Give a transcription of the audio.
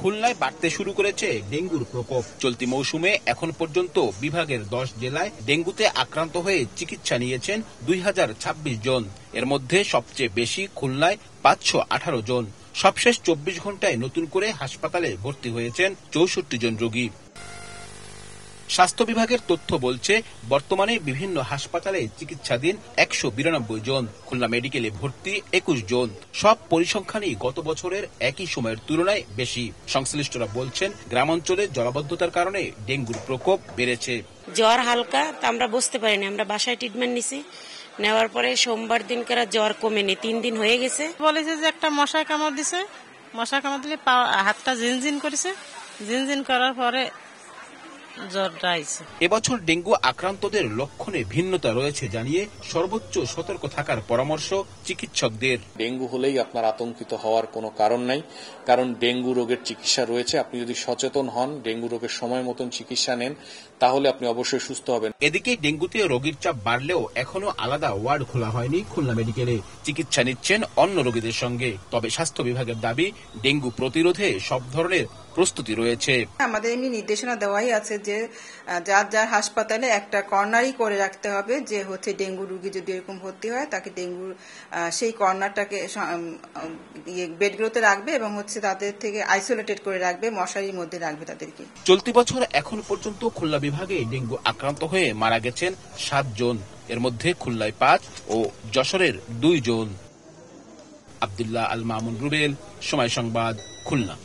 খুলনায় বাড়তে শুরু করেছে ডেঙ্গুর প্রকোপ। চলতি মৌসুমে এখন পর্যন্ত বিভাগের 10 জেলায় ডেঙ্গুতে আক্রান্ত হয়ে চিকিৎসা নিয়েছেন 2026 জন। এর মধ্যে সবচেয়ে বেশি খুলনায় 518 জন। সবশেষ 24 ঘন্টায় নতুন করে হাসপাতালে ভর্তি হয়েছেন 64 জন রোগী। স্বাস্থ্য বিভাগের তথ্য বলছে, বর্তমানে বিভিন্ন হাসপাতালে চিকিৎসাধীন 192 জন, খুলনা মেডিকেলে ভর্তি 21 জন। সব পরিসংখ্যানই গত বছরের একই সময়ের তুলনায় বেশি। সংশ্লিষ্টরা বলছেন, গ্রামাঞ্চলে জলাবদ্ধতার কারণে ডেঙ্গুর প্রকোপ বেড়েছে। জ্বর হালকা, তা আমরা বুঝতে পারিনি। আমরা বাসায় ট্রিটমেন্ট নিছি, নেওয়ার পরে সোমবার দিনকার জ্বর কমেনি, 3 দিন হয়ে গেছে। বলেছে যে একটা মশায় কামড় দিছে, মশা কামড় দিলে হাতটা ঝিনঝিন করেছে, ঝিনঝিন করার পরে জ্বরটা আইছে। এবছর ডেঙ্গু আক্রান্তদের লক্ষণে ভিন্নতা রয়েছে জানিয়ে সর্বোচ্চ সতর্ক থাকার পরামর্শ চিকিৎসকদের। ডেঙ্গু হলেই আপনার আতঙ্কিত হওয়ার কোনো কারণ নাই, কারণ ডেঙ্গু রোগের চিকিৎসা রয়েছে। আপনি যদি সচেতন হন, ডেঙ্গু রোগের সময় মতন চিকিৎসা নেন, তাহলে আপনি অবশ্যই সুস্থ হবেন। এদিকে ডেঙ্গুতে রোগীর চাপ বাড়লেও এখনো আলাদা ওয়ার্ড খোলা হয়নি খুলনা মেডিকেলে। চিকিৎসা নিচ্ছেন অন্য রোগীদের সঙ্গে। তবে স্বাস্থ্য বিভাগের দাবি, ডেঙ্গু প্রতিরোধে সব ধরনের প্রস্তুতি রয়েছে। আমাদের এমনি নির্দেশনা দেওয়াই আছে যে যার যার হাসপাতালে একটা কর্নারই করে রাখতে হবে, যে হচ্ছে ডেঙ্গু রোগী যদি এরকম ভর্তি হয় তাকে ডেঙ্গুর সেই কর্নারটাকে বেডগুলোতে রাখবে এবং হচ্ছে তাদের থেকে আইসোলেটেড করে রাখবে, মশারির মধ্যে রাখবে তাদেরকে। চলতি বছর এখন পর্যন্ত খুলনা বিভাগে ডেঙ্গু আক্রান্ত হয়ে মারা গেছেন 7 জন। এর মধ্যে খুলনায় 5 ও যশোরের 2 জন। আব্দুল্লাহ আল মামুন রুবেল, সময় সংবাদ, খুলনা।